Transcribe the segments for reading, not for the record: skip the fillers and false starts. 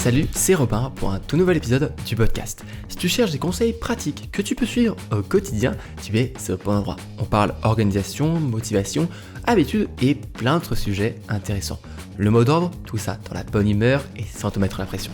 Salut, c'est Robin pour un tout nouvel épisode du podcast. Si tu cherches des conseils pratiques que tu peux suivre au quotidien, tu es au bon endroit. On parle organisation, motivation, habitudes et plein d'autres sujets intéressants. Le mot d'ordre, tout ça dans la bonne humeur et sans te mettre la pression.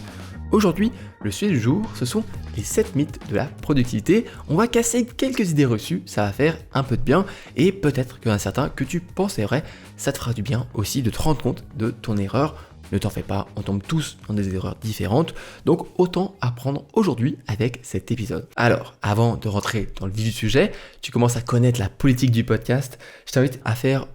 Aujourd'hui, le sujet du jour, ce sont les 7 mythes de la productivité. On va casser quelques idées reçues, ça va faire un peu de bien et peut-être qu'il y en a certains que tu pensais vrai, ça te fera du bien aussi de te rendre compte de ton erreur. Ne t'en fais pas, on tombe tous dans des erreurs différentes, donc autant apprendre aujourd'hui avec cet épisode. Alors, avant de rentrer dans le vif du sujet, tu commences à connaître la politique du podcast, je t'invite à faire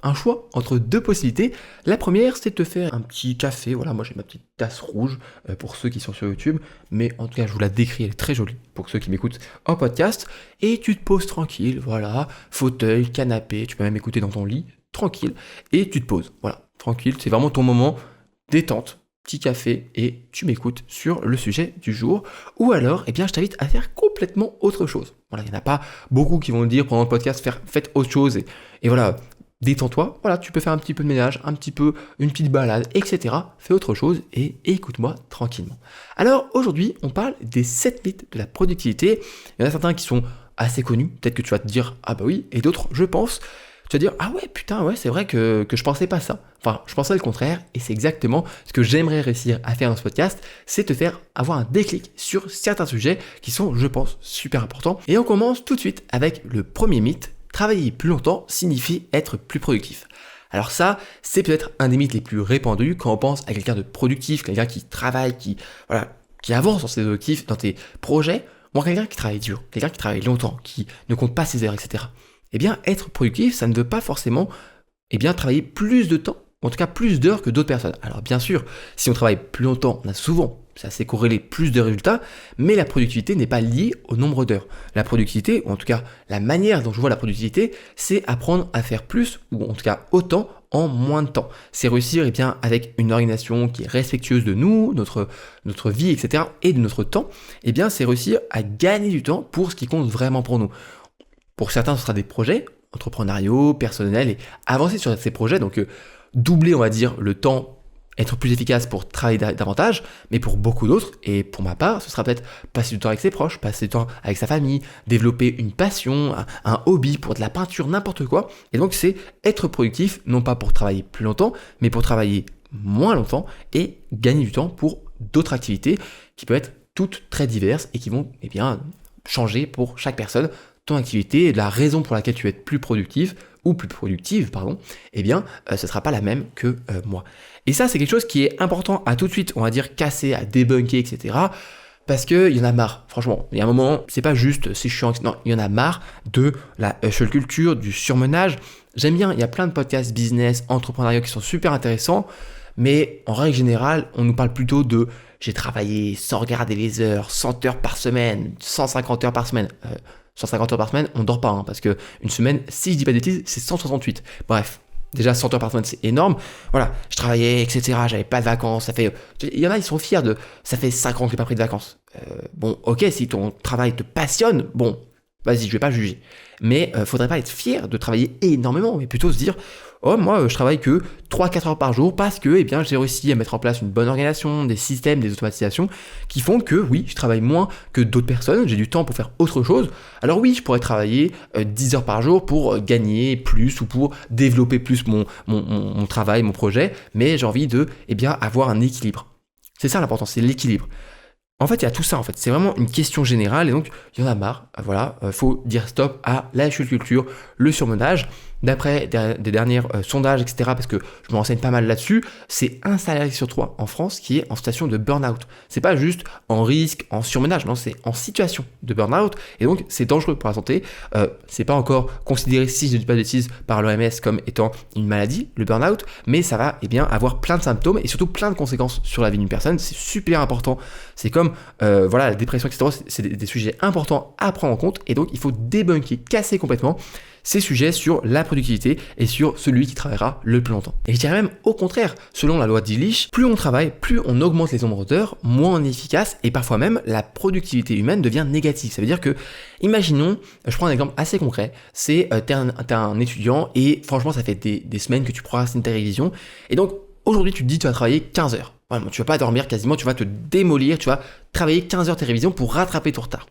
un choix entre deux possibilités. La première, c'est de te faire un petit café, voilà, moi j'ai ma petite tasse rouge pour ceux qui sont sur YouTube, mais en tout cas je vous la décris, elle est très jolie pour ceux qui m'écoutent en podcast, et tu te poses tranquille, voilà, fauteuil, canapé, tu peux même écouter dans ton lit, tranquille, et tu te poses, voilà. Tranquille, c'est vraiment ton moment détente, petit café et tu m'écoutes sur le sujet du jour. Ou alors, je t'invite à faire complètement autre chose. Voilà, il n'y en a pas beaucoup qui vont le dire pendant le podcast, faites autre chose et voilà, détends-toi. Voilà, tu peux faire un petit peu de ménage, un petit peu, une petite balade, etc. Fais autre chose et écoute-moi tranquillement. Alors aujourd'hui, on parle des 7 mythes de la productivité. Il y en a certains qui sont assez connus, peut-être que tu vas te dire ah bah oui, et d'autres, je pense. Tu vas dire, ah ouais, putain, ouais, c'est vrai que je pensais pas ça. Enfin, je pensais le contraire, et c'est exactement ce que j'aimerais réussir à faire dans ce podcast, c'est te faire avoir un déclic sur certains sujets qui sont, je pense, super importants. Et on commence tout de suite avec le premier mythe, travailler plus longtemps signifie être plus productif. Alors ça, c'est peut-être un des mythes les plus répandus quand on pense à quelqu'un de productif, quelqu'un qui travaille, qui avance dans ses objectifs, dans tes projets, ou à quelqu'un qui travaille dur, quelqu'un qui travaille longtemps, qui ne compte pas ses heures, etc. Être productif, ça ne veut pas forcément travailler plus de temps, en tout cas plus d'heures que d'autres personnes. Alors bien sûr, si on travaille plus longtemps, on a souvent, c'est assez corrélé, plus de résultats, mais la productivité n'est pas liée au nombre d'heures. La productivité, ou en tout cas la manière dont je vois la productivité, c'est apprendre à faire plus, ou en tout cas autant, en moins de temps. C'est réussir avec une organisation qui est respectueuse de nous, notre vie, etc., et de notre temps, c'est réussir à gagner du temps pour ce qui compte vraiment pour nous. Pour certains, ce sera des projets entrepreneuriaux, personnels, et avancer sur ces projets, donc doubler, on va dire, le temps, être plus efficace pour travailler davantage, mais pour beaucoup d'autres, et pour ma part, ce sera peut-être passer du temps avec ses proches, passer du temps avec sa famille, développer une passion, un hobby, pour de la peinture, n'importe quoi, et donc c'est être productif, non pas pour travailler plus longtemps, mais pour travailler moins longtemps, et gagner du temps pour d'autres activités, qui peuvent être toutes très diverses, et qui vont, changer pour chaque personne, ton activité et la raison pour laquelle tu vas être plus productif ou plus productive, ce sera pas la même que moi. Et ça, c'est quelque chose qui est important à tout de suite, on va dire, casser, à débunker, etc. Parce qu'il y en a marre, franchement. Il y a un moment, c'est pas juste, c'est chiant, non, il y en a marre de la hustle culture, du surmenage. J'aime bien, il y a plein de podcasts business, entrepreneuriaux qui sont super intéressants, mais en règle générale, on nous parle plutôt de j'ai travaillé sans regarder les heures, 100 heures par semaine, 150 heures par semaine. 150 heures par semaine, on dort pas, parce que une semaine, si je dis pas de bêtises, c'est 168. Bref, déjà 100 heures par semaine, c'est énorme. Voilà, je travaillais, etc. J'avais pas de vacances. Il y en a, ils sont fiers ça fait 5 ans que j'ai pas pris de vacances. Ok, si ton travail te passionne, vas-y, je vais pas juger. Mais faudrait pas être fier de travailler énormément, mais plutôt se dire, oh, moi, je travaille que 3-4 heures par jour parce que, j'ai réussi à mettre en place une bonne organisation, des systèmes, des automatisations qui font que, oui, je travaille moins que d'autres personnes, j'ai du temps pour faire autre chose. Alors oui, je pourrais travailler 10 heures par jour pour gagner plus ou pour développer plus mon travail, mon projet, mais j'ai envie de, avoir un équilibre. C'est ça l'important, c'est l'équilibre. En fait, il y a tout ça, c'est vraiment une question générale, et donc, il y en a marre, faut dire stop à la hustle culture, le surmenage. D'après des derniers sondages, etc., parce que je me renseigne pas mal là-dessus, c'est 1 salarié sur 3 en France qui est en situation de burn-out. C'est pas juste en risque, en surmenage, non, c'est en situation de burn-out, et donc c'est dangereux pour la santé. C'est pas encore considéré, si je ne dis pas de bêtises, par l'OMS comme étant une maladie, le burn-out, mais ça va avoir plein de symptômes et surtout plein de conséquences sur la vie d'une personne. C'est super important. C'est comme la dépression, etc., c'est des sujets importants à prendre en compte, et donc il faut débunker, casser complètement ces sujets sur la productivité et sur celui qui travaillera le plus longtemps. Et je dirais même au contraire, selon la loi d'Illich, plus on travaille, plus on augmente les nombres d'heures, moins on est efficace, et parfois même la productivité humaine devient négative. Ça veut dire que, imaginons, je prends un exemple assez concret, c'est t'es un étudiant et franchement ça fait des semaines que tu procrastines ta révision, et donc aujourd'hui tu te dis tu vas travailler 15 heures. Vraiment, tu vas pas dormir quasiment, tu vas te démolir, tu vas travailler 15 heures de révision pour rattraper ton retard.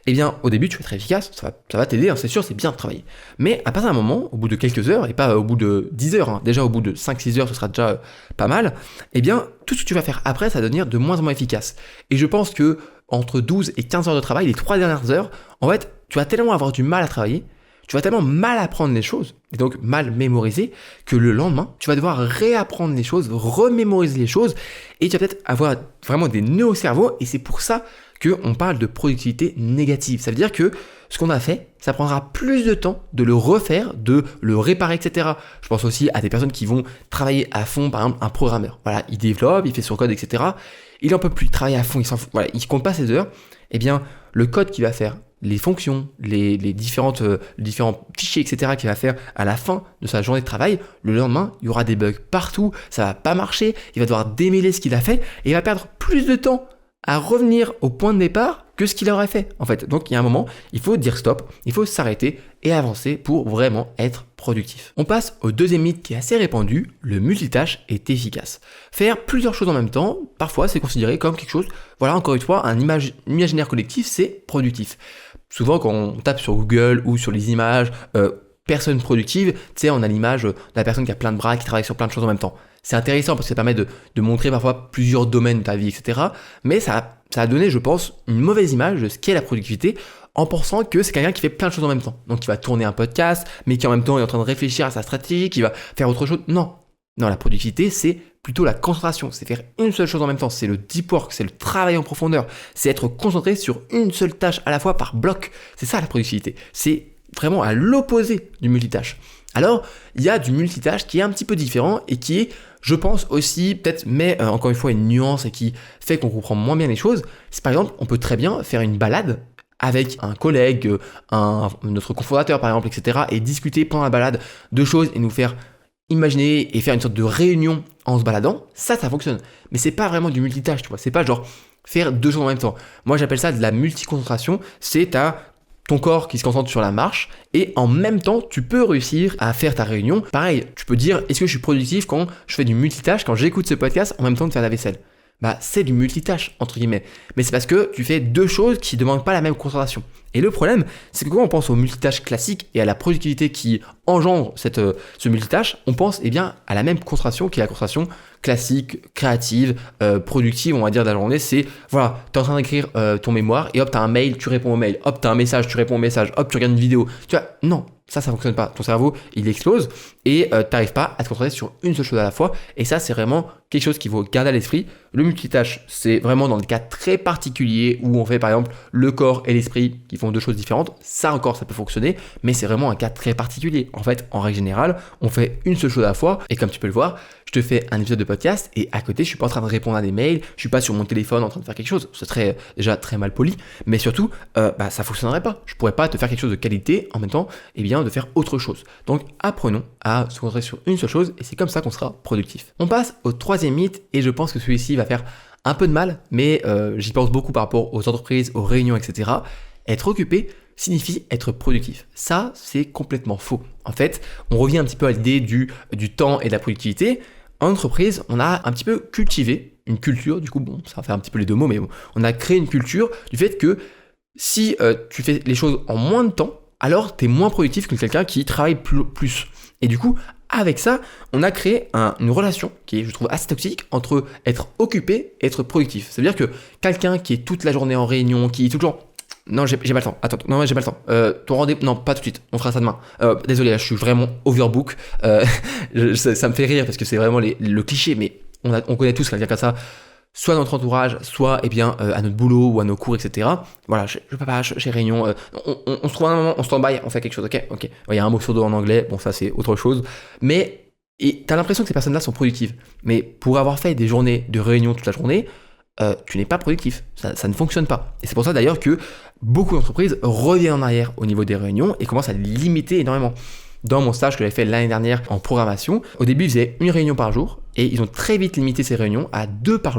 Eh bien, au début, tu vas être efficace, ça va t'aider, hein, c'est sûr, c'est bien de travailler. Mais à partir d'un moment, au bout de quelques heures, et pas au bout de 10 heures, hein, déjà au bout de 5-6 heures, ce sera déjà pas mal, eh bien, tout ce que tu vas faire après, ça va devenir de moins en moins efficace. Et je pense que entre 12 et 15 heures de travail, les 3 dernières heures, en fait, tu vas tellement avoir du mal à travailler, tu vas tellement mal apprendre les choses, et donc mal mémoriser, que le lendemain, tu vas devoir réapprendre les choses, remémoriser les choses, et tu vas peut-être avoir vraiment des nœuds au cerveau, et c'est pour ça qu'on parle de productivité négative. Ça veut dire que ce qu'on a fait, ça prendra plus de temps de le refaire, de le réparer, etc. Je pense aussi à des personnes qui vont travailler à fond, par exemple un programmeur. Voilà, il développe, il fait son code, etc. Il en peut plus travailler à fond, il s'en fout. Voilà, il compte pas ses heures. Eh bien, le code qu'il va faire, les fonctions, les différents fichiers, etc. qu'il va faire à la fin de sa journée de travail, le lendemain, il y aura des bugs partout, ça va pas marcher, il va devoir démêler ce qu'il a fait et il va perdre plus de temps à revenir au point de départ que ce qu'il aurait fait, en fait. Donc, il y a un moment, il faut dire stop, il faut s'arrêter et avancer pour vraiment être productif. On passe au deuxième mythe qui est assez répandu, le multitâche est efficace. Faire plusieurs choses en même temps, parfois, c'est considéré comme quelque chose, voilà, encore une fois, un imaginaire collectif, c'est productif. Souvent, quand on tape sur Google ou sur les images, personne productive, tu sais, on a l'image de la personne qui a plein de bras, qui travaille sur plein de choses en même temps. C'est intéressant parce que ça permet de montrer parfois plusieurs domaines de ta vie, etc. Mais ça a donné, je pense, une mauvaise image de ce qu'est la productivité en pensant que c'est quelqu'un qui fait plein de choses en même temps. Donc, qui va tourner un podcast, mais qui en même temps est en train de réfléchir à sa stratégie, qui va faire autre chose. Non, la productivité, c'est plutôt la concentration. C'est faire une seule chose en même temps. C'est le deep work, c'est le travail en profondeur. C'est être concentré sur une seule tâche à la fois par bloc. C'est ça la productivité. C'est vraiment à l'opposé du multitâche. Alors, il y a du multitâche qui est un petit peu différent et qui est, je pense aussi, peut-être, mais encore une fois, une nuance et qui fait qu'on comprend moins bien les choses. C'est par exemple, on peut très bien faire une balade avec un collègue, notre cofondateur par exemple, etc. et discuter pendant la balade de choses et nous faire imaginer et faire une sorte de réunion en se baladant. Ça fonctionne. Mais c'est pas vraiment du multitâche, tu vois. C'est pas genre faire deux choses en même temps. Moi, j'appelle ça de la multiconcentration. C'est ton corps qui se concentre sur la marche et en même temps, tu peux réussir à faire ta réunion. Pareil, tu peux dire, est-ce que je suis productif quand je fais du multitâche, quand j'écoute ce podcast en même temps de faire la vaisselle ? Bah, c'est du multitâche, entre guillemets. Mais c'est parce que tu fais deux choses qui ne demandent pas la même concentration. Et le problème, c'est que quand on pense au multitâche classique et à la productivité qui engendre ce multitâche, on pense bien à la même concentration qui est la concentration classique, créative, productive, on va dire, de la journée. C'est, voilà, tu es en train d'écrire ton mémoire et hop, tu as un mail, tu réponds au mail. Hop, tu as un message, tu réponds au message. Hop, tu regardes une vidéo. Tu vois, non. Ça fonctionne pas. Ton cerveau, il explose et tu n'arrives pas à te concentrer sur une seule chose à la fois. Et ça, c'est vraiment quelque chose qu'il faut garder à l'esprit. Le multitâche, c'est vraiment dans des cas très particuliers où on fait par exemple le corps et l'esprit qui font deux choses différentes. Ça encore, ça peut fonctionner, mais c'est vraiment un cas très particulier. En fait, en règle générale, on fait une seule chose à la fois. Et comme tu peux le voir, je te fais un épisode de podcast et à côté, je suis pas en train de répondre à des mails, je suis pas sur mon téléphone en train de faire quelque chose. Ce serait déjà très mal poli, mais surtout, ça fonctionnerait pas. Je pourrais pas te faire quelque chose de qualité en même temps, de faire autre chose. Donc, apprenons à se concentrer sur une seule chose et c'est comme ça qu'on sera productif. On passe au troisième mythe et je pense que celui-ci va faire un peu de mal, mais j'y pense beaucoup par rapport aux entreprises, aux réunions, etc. Être occupé signifie être productif. Ça, c'est complètement faux. En fait, on revient un petit peu à l'idée du temps et de la productivité. En entreprise, on a un petit peu cultivé une culture, du coup, bon, ça va faire un petit peu les deux mots, mais bon, on a créé une culture du fait que si tu fais les choses en moins de temps, alors tu es moins productif que quelqu'un qui travaille plus. Et du coup, avec ça, on a créé une relation qui est, je trouve, assez toxique entre être occupé et être productif. Ça veut dire que quelqu'un qui est toute la journée en réunion, qui est toujours... Non, j'ai pas le temps. Attends, non, j'ai pas le temps. Ton rendez-vous... Non, pas tout de suite. On fera ça demain. Désolé, là, je suis vraiment overbook. Ça me fait rire parce que c'est vraiment le cliché, mais on connaît tous quelqu'un comme ça. Soit dans notre entourage, soit à notre boulot ou à nos cours, etc. Voilà, je peux pas, j'ai réunion. On se trouve un moment, on stand-by, on fait quelque chose, ok. Il y a un mot sur deux en anglais, bon ça c'est autre chose. Mais t'as l'impression que ces personnes-là sont productives. Mais pour avoir fait des journées de réunion toute la journée, tu n'es pas productif. Ça ne fonctionne pas. Et c'est pour ça d'ailleurs que beaucoup d'entreprises reviennent en arrière au niveau des réunions et commencent à limiter énormément. Dans mon stage que j'avais fait l'année dernière en programmation, au début, ils faisaient une réunion par jour et ils ont très vite limité ces réunions à deux par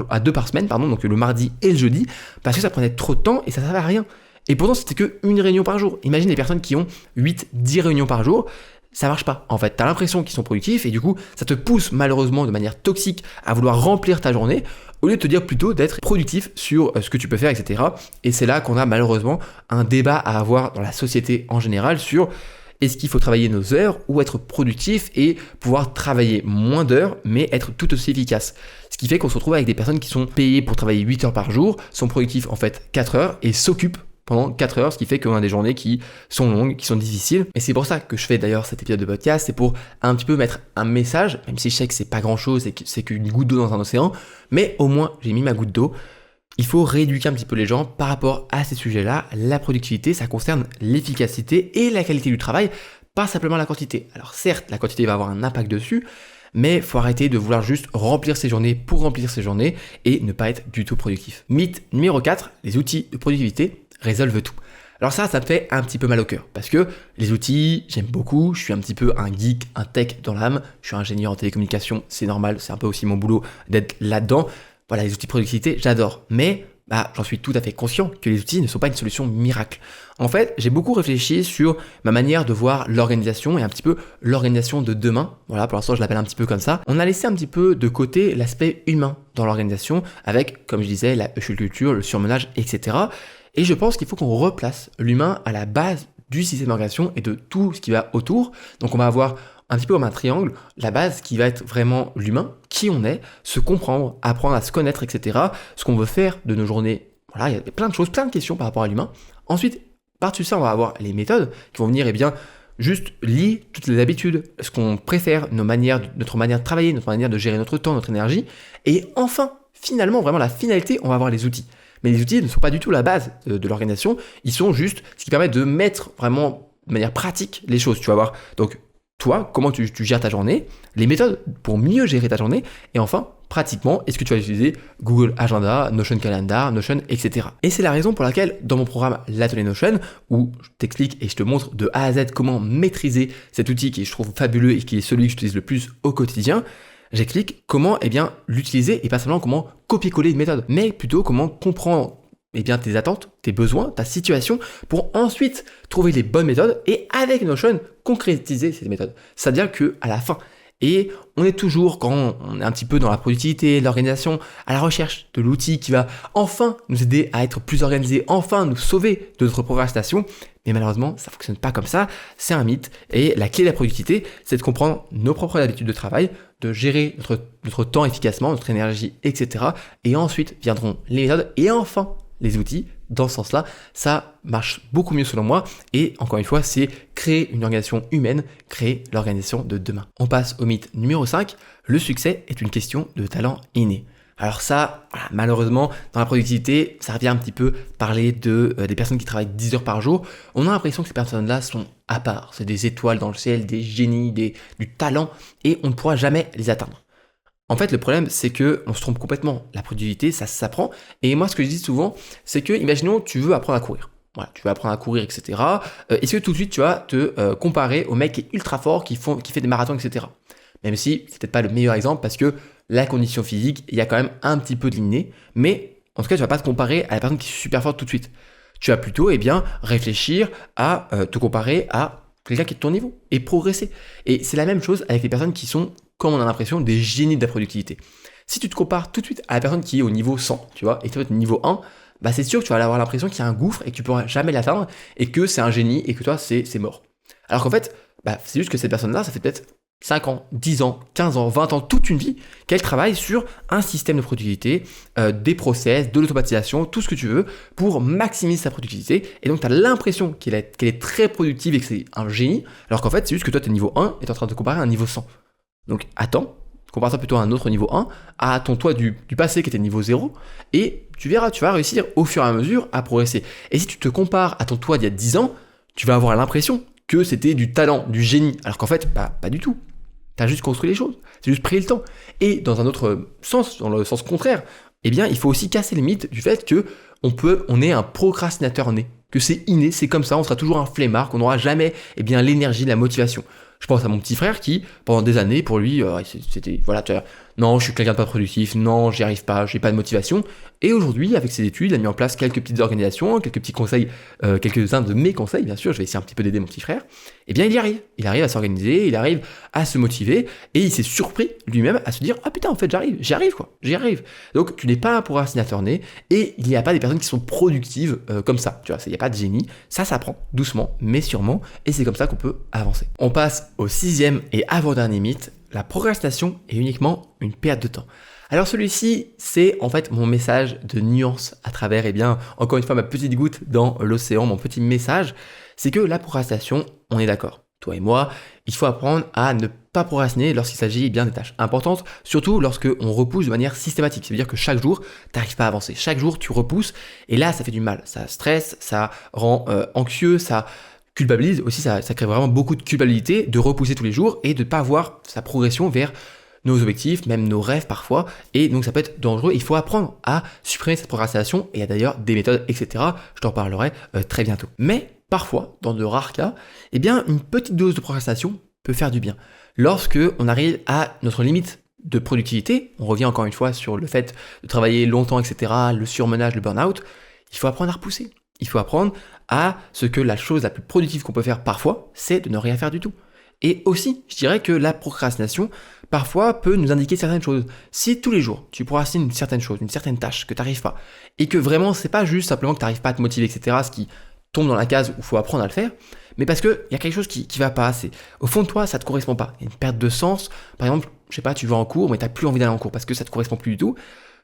semaine, donc le mardi et le jeudi, parce que ça prenait trop de temps et ça servait à rien. Et pourtant, c'était qu'une réunion par jour. Imagine les personnes qui ont 8-10 réunions par jour, ça marche pas. En fait, tu as l'impression qu'ils sont productifs et du coup, ça te pousse malheureusement de manière toxique à vouloir remplir ta journée au lieu de te dire plutôt d'être productif sur ce que tu peux faire, etc. Et c'est là qu'on a malheureusement un débat à avoir dans la société en général sur est-ce qu'il faut travailler nos heures ou être productif et pouvoir travailler moins d'heures mais être tout aussi efficace. Ce qui fait qu'on se retrouve avec des personnes qui sont payées pour travailler 8 heures par jour, sont productifs en fait 4 heures et s'occupent pendant 4 heures, ce qui fait qu'on a des journées qui sont longues, qui sont difficiles. Et c'est pour ça que je fais d'ailleurs cet épisode de podcast, c'est pour un petit peu mettre un message, même si je sais que c'est pas grand chose et que c'est qu'une goutte d'eau dans un océan, mais au moins j'ai mis ma goutte d'eau. Il faut rééduquer un petit peu les gens par rapport à ces sujets-là. La productivité, ça concerne l'efficacité et la qualité du travail, pas simplement la quantité. Alors certes, la quantité va avoir un impact dessus, mais il faut arrêter de vouloir juste remplir ses journées pour remplir ses journées et ne pas être du tout productif. Mythe numéro 4, les outils de productivité résolvent tout. Alors ça me fait un petit peu mal au cœur parce que les outils, j'aime beaucoup, je suis un petit peu un geek, un tech dans l'âme, je suis ingénieur en télécommunication, c'est normal, c'est un peu aussi mon boulot d'être là-dedans. Voilà, les outils de productivité, j'adore, mais j'en suis tout à fait conscient que les outils ne sont pas une solution miracle. En fait, j'ai beaucoup réfléchi sur ma manière de voir l'organisation et un petit peu l'organisation de demain. Voilà, pour l'instant, je l'appelle un petit peu comme ça. On a laissé un petit peu de côté l'aspect humain dans l'organisation avec, comme je disais, la culture, le surmenage, etc. Et je pense qu'il faut qu'on replace l'humain à la base du système d'organisation et de tout ce qui va autour. Donc on va avoir un petit peu comme un triangle, la base qui va être vraiment l'humain, qui on est, se comprendre, apprendre à se connaître, etc. Ce qu'on veut faire de nos journées. Voilà, il y a plein de choses, plein de questions par rapport à l'humain. Ensuite, par-dessus ça, on va avoir les méthodes qui vont venir, juste lier toutes les habitudes, ce qu'on préfère, notre manière de travailler, notre manière de gérer notre temps, notre énergie. Et enfin, finalement, vraiment la finalité, on va avoir les outils. Mais les outils ne sont pas du tout la base de l'organisation, ils sont juste ce qui permet de mettre vraiment de manière pratique les choses, tu vas voir. Donc, toi, comment tu gères ta journée, les méthodes pour mieux gérer ta journée, et enfin, pratiquement, est-ce que tu vas utiliser Google Agenda, Notion Calendar, Notion, etc. Et c'est la raison pour laquelle, dans mon programme L'Atelier Notion, où je t'explique et je te montre de A à Z comment maîtriser cet outil qui je trouve fabuleux et qui est celui que j'utilise le plus au quotidien, j'explique comment l'utiliser et pas seulement comment copier-coller une méthode, mais plutôt comment comprendre tes attentes, tes besoins, ta situation pour ensuite trouver les bonnes méthodes et avec Notion concrétiser ces méthodes. C'est-à-dire qu'à la fin, et on est toujours, quand on est un petit peu dans la productivité, l'organisation, à la recherche de l'outil qui va enfin nous aider à être plus organisés, enfin nous sauver de notre procrastination. Mais malheureusement, ça ne fonctionne pas comme ça, c'est un mythe. Et la clé de la productivité, c'est de comprendre nos propres habitudes de travail, de gérer notre temps efficacement, notre énergie, etc. Et ensuite viendront les méthodes et enfin les outils. Dans ce sens-là, ça marche beaucoup mieux selon moi. Et encore une fois, c'est créer une organisation humaine, créer l'organisation de demain. On passe au mythe numéro 5. Le succès est une question de talent inné. Alors ça, malheureusement, dans la productivité, ça revient un petit peu parler des personnes qui travaillent 10 heures par jour. On a l'impression que ces personnes-là sont à part. C'est des étoiles dans le ciel, des génies, du talent, et on ne pourra jamais les atteindre. En fait, le problème, c'est qu'on se trompe complètement. La productivité, ça s'apprend. Et moi, ce que je dis souvent, c'est que, imaginons, tu veux apprendre à courir. Voilà, tu veux apprendre à courir, etc. Est-ce que tout de suite, tu vas te comparer au mec qui est ultra fort, qui fait des marathons, etc. Même si c'est peut-être pas le meilleur exemple parce que la condition physique, il y a quand même un petit peu de l'inné. Mais en tout cas, tu vas pas te comparer à la personne qui est super forte tout de suite. Tu vas plutôt réfléchir à te comparer à quelqu'un qui est de ton niveau et progresser. Et c'est la même chose avec les personnes qui sont, comme on a l'impression, des génies de la productivité. Si tu te compares tout de suite à la personne qui est au niveau 100, tu vois, et tu es au niveau 1, c'est sûr que tu vas avoir l'impression qu'il y a un gouffre et que tu pourras jamais l'atteindre et que c'est un génie et que toi, c'est mort. Alors qu'en fait, c'est juste que cette personne-là, ça fait peut-être 5 ans, 10 ans, 15 ans, 20 ans, toute une vie, qu'elle travaille sur un système de productivité, des process, de l'automatisation, tout ce que tu veux, pour maximiser sa productivité. Et donc, tu as l'impression qu'elle est très productive et que c'est un génie, alors qu'en fait, c'est juste que toi, tu es niveau 1 et tu es en train de te comparer à un niveau 100. Donc, attends, compare-toi plutôt à un autre niveau 1, à ton toi du passé qui était niveau 0, et tu verras, tu vas réussir au fur et à mesure à progresser. Et si tu te compares à ton toi d'il y a 10 ans, tu vas avoir l'impression que c'était du talent, du génie, alors qu'en fait, pas du tout. Tu as juste construit les choses, c'est juste pris le temps. Et dans un autre sens, dans le sens contraire, il faut aussi casser le mythe du fait que on est un procrastinateur né, que c'est inné, c'est comme ça, on sera toujours un flemmard, qu'on n'aura jamais l'énergie, la motivation. Je pense à mon petit frère qui, pendant des années, pour lui, c'était, voilà, non, je suis quelqu'un de pas productif, non, j'y arrive pas, j'ai pas de motivation. Et aujourd'hui, avec ses études, il a mis en place quelques petites organisations, quelques petits conseils, quelques-uns de mes conseils, bien sûr, je vais essayer un petit peu d'aider mon petit frère. Eh bien, il y arrive. Il arrive à s'organiser, il arrive à se motiver, et il s'est surpris lui-même à se dire, ah putain, en fait, j'y arrive quoi, j'y arrive. Donc, tu n'es pas un procrastinateur né, et il n'y a pas des personnes qui sont productives comme ça, tu vois, il n'y a pas de génie, ça s'apprend doucement, mais sûrement, et c'est comme ça qu'on peut avancer. On passe au 6e et avant-dernier mythe, la procrastination est uniquement une perte de temps. Alors celui-ci, c'est en fait mon message de nuance à travers, encore une fois, ma petite goutte dans l'océan, mon petit message, c'est que la procrastination, on est d'accord. Toi et moi, il faut apprendre à ne pas procrastiner lorsqu'il s'agit des tâches importantes, surtout lorsqu'on repousse de manière systématique. Ça veut dire que chaque jour, tu n'arrives pas à avancer. Chaque jour, tu repousses, et là, ça fait du mal. Ça stresse, ça rend anxieux, ça culpabilise aussi, ça crée vraiment beaucoup de culpabilité de repousser tous les jours et de ne pas voir sa progression vers nos objectifs, même nos rêves parfois, et donc ça peut être dangereux. Il faut apprendre à supprimer cette procrastination, et il y a d'ailleurs des méthodes, etc. Je t'en parlerai très bientôt. Mais parfois, dans de rares cas, une petite dose de procrastination peut faire du bien. Lorsque on arrive à notre limite de productivité, on revient encore une fois sur le fait de travailler longtemps, etc., le surmenage, le burn-out, il faut apprendre à repousser. Il faut apprendre à ce que la chose la plus productive qu'on peut faire parfois, c'est de ne rien faire du tout. Et aussi, je dirais que la procrastination, parfois, peut nous indiquer certaines choses. Si tous les jours, tu procrastines une certaine chose, une certaine tâche que tu n'arrives pas, et que vraiment, c'est pas juste simplement que tu n'arrives pas à te motiver, etc., ce qui tombe dans la case où il faut apprendre à le faire, mais parce qu'il y a quelque chose qui va pas, au fond de toi, ça te correspond pas. Il y a une perte de sens. Par exemple, je sais pas, tu vas en cours, mais tu n'as plus envie d'aller en cours parce que ça te correspond plus du tout.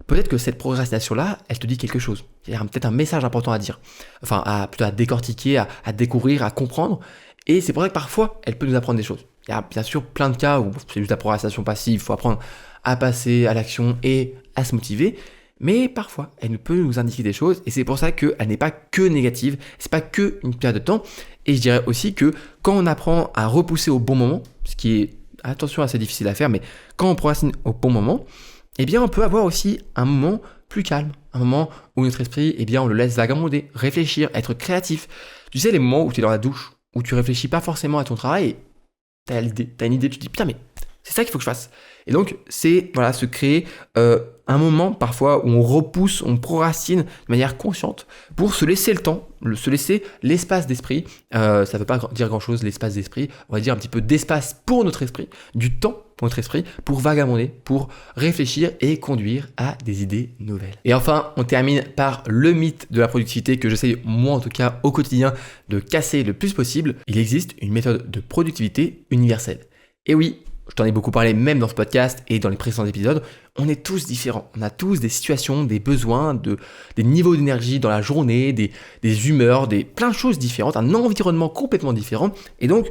Peut-être que cette procrastination-là, elle te dit quelque chose. Il y a peut-être un message important à dire. Enfin, plutôt à décortiquer, à découvrir, à comprendre. Et c'est pour ça que parfois, elle peut nous apprendre des choses. Il y a bien sûr plein de cas où c'est juste la procrastination passive, il faut apprendre à passer à l'action et à se motiver. Mais parfois, elle peut nous indiquer des choses, et c'est pour ça qu'elle n'est pas que négative, c'est pas que une perte de temps. Et je dirais aussi que quand on apprend à repousser au bon moment, ce qui est, attention, assez difficile à faire, mais quand on procrastine au bon moment, on peut avoir aussi un moment plus calme, un moment où notre esprit, on le laisse vagabonder, réfléchir, être créatif. Tu sais, les moments où tu es dans la douche, où tu réfléchis pas forcément à ton travail, et t'as une idée, tu te dis putain, mais c'est ça qu'il faut que je fasse. Et donc, c'est se créer un moment parfois où on repousse, on procrastine de manière consciente pour se laisser le temps, se laisser l'espace d'esprit. Ça ne veut pas dire grand-chose, l'espace d'esprit. On va dire un petit peu d'espace pour notre esprit, du temps pour notre esprit, pour vagabonder, pour réfléchir et conduire à des idées nouvelles. Et enfin, on termine par le mythe de la productivité que j'essaye, moi en tout cas, au quotidien, de casser le plus possible. Il existe une méthode de productivité universelle. Et oui, je t'en ai beaucoup parlé même dans ce podcast et dans les précédents épisodes, on est tous différents. On a tous des situations, des besoins, des niveaux d'énergie dans la journée, des humeurs, plein de choses différentes, un environnement complètement différent. Et donc,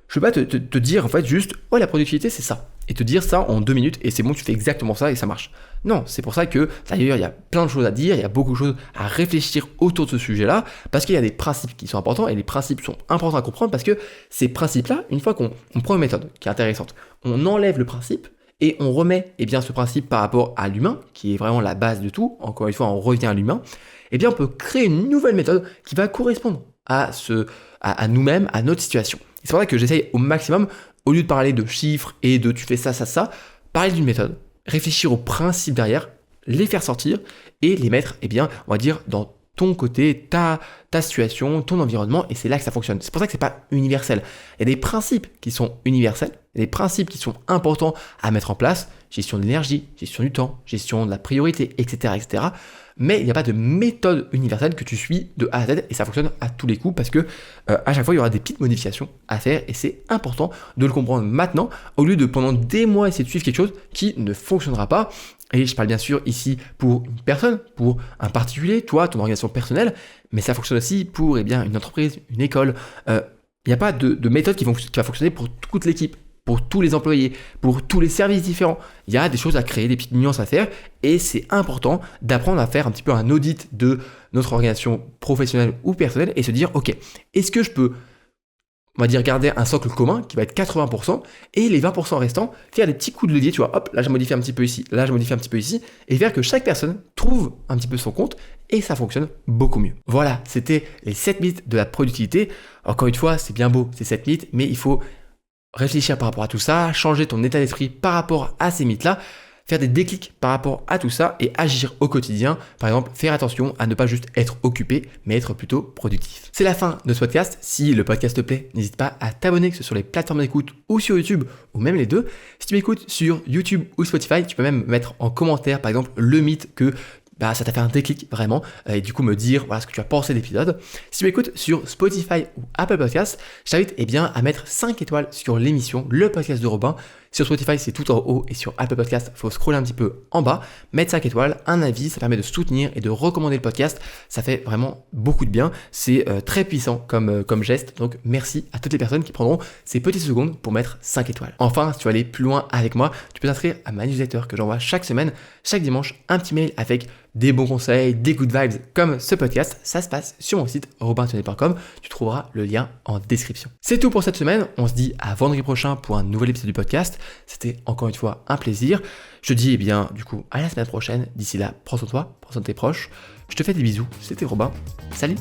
je ne vais pas te dire en fait juste « Ouais, la productivité, c'est ça ». Et te dire ça en 2 minutes et c'est bon, tu fais exactement ça et ça marche. Non, c'est pour ça que d'ailleurs, il y a plein de choses à dire, il y a beaucoup de choses à réfléchir autour de ce sujet-là, parce qu'il y a des principes qui sont importants et les principes sont importants à comprendre parce que ces principes-là, une fois qu'on prend une méthode qui est intéressante, on enlève le principe et on remet ce principe par rapport à l'humain, qui est vraiment la base de tout, encore une fois, on revient à l'humain, on peut créer une nouvelle méthode qui va correspondre à nous-mêmes, à notre situation. Et c'est pour ça que j'essaye au maximum, au lieu de parler de chiffres et de tu fais ça, parler d'une méthode, réfléchir aux principes derrière, les faire sortir et les mettre, on va dire, dans ton côté, ta situation, ton environnement, et c'est là que ça fonctionne. C'est pour ça que c'est pas universel. Il y a des principes qui sont universels, il y a des principes qui sont importants à mettre en place, gestion de l'énergie, gestion du temps, gestion de la priorité, etc., etc. Mais il n'y a pas de méthode universelle que tu suis de A à Z et ça fonctionne à tous les coups parce que à chaque fois il y aura des petites modifications à faire et c'est important de le comprendre maintenant au lieu de pendant des mois essayer de suivre quelque chose qui ne fonctionnera pas. Et je parle bien sûr ici pour une personne, pour un particulier, toi, ton organisation personnelle, mais ça fonctionne aussi pour une entreprise, une école. Il n'y a pas de méthode qui va fonctionner pour toute l'équipe, pour tous les employés, pour tous les services différents. Il y a des choses à créer, des petites nuances à faire et c'est important d'apprendre à faire un petit peu un audit de notre organisation professionnelle ou personnelle et se dire ok, est-ce que je peux, on va dire, garder un socle commun qui va être 80% et les 20% restants, faire des petits coups de levier, tu vois, hop, là je modifie un petit peu ici, là je modifie un petit peu ici, et faire que chaque personne trouve un petit peu son compte et ça fonctionne beaucoup mieux. Voilà, c'était les 7 mythes de la productivité. Encore une fois, c'est bien beau, ces 7 mythes, mais il faut réfléchir par rapport à tout ça, changer ton état d'esprit par rapport à ces mythes-là, faire des déclics par rapport à tout ça et agir au quotidien. Par exemple, faire attention à ne pas juste être occupé, mais être plutôt productif. C'est la fin de ce podcast. Si le podcast te plaît, n'hésite pas à t'abonner, que ce soit sur les plateformes d'écoute ou sur YouTube, ou même les deux. Si tu m'écoutes sur YouTube ou Spotify, tu peux même mettre en commentaire, par exemple, le mythe que ça t'a fait un déclic vraiment, et du coup me dire voilà ce que tu as pensé de l'épisode. Si tu m'écoutes sur Spotify ou Apple Podcasts, je t'invite à mettre 5 étoiles sur l'émission, le podcast de Robin. Sur Spotify, c'est tout en haut, et sur Apple Podcasts, il faut scroller un petit peu en bas, mettre 5 étoiles, un avis, ça permet de soutenir et de recommander le podcast. Ça fait vraiment beaucoup de bien. C'est très puissant comme geste, donc merci à toutes les personnes qui prendront ces petites secondes pour mettre 5 étoiles. Enfin, si tu veux aller plus loin avec moi, tu peux t'inscrire à ma newsletter que j'envoie chaque semaine, chaque dimanche, un petit mail avec des bons conseils, des good vibes comme ce podcast. Ça se passe sur mon site robintonnet.com, tu trouveras le lien en description. C'est tout pour cette semaine, on se dit à vendredi prochain pour un nouvel épisode du podcast. C'était encore une fois un plaisir. Je te dis du coup à la semaine prochaine. D'ici là, prends soin de toi, prends soin de tes proches. Je te fais des bisous, c'était Robin. Salut!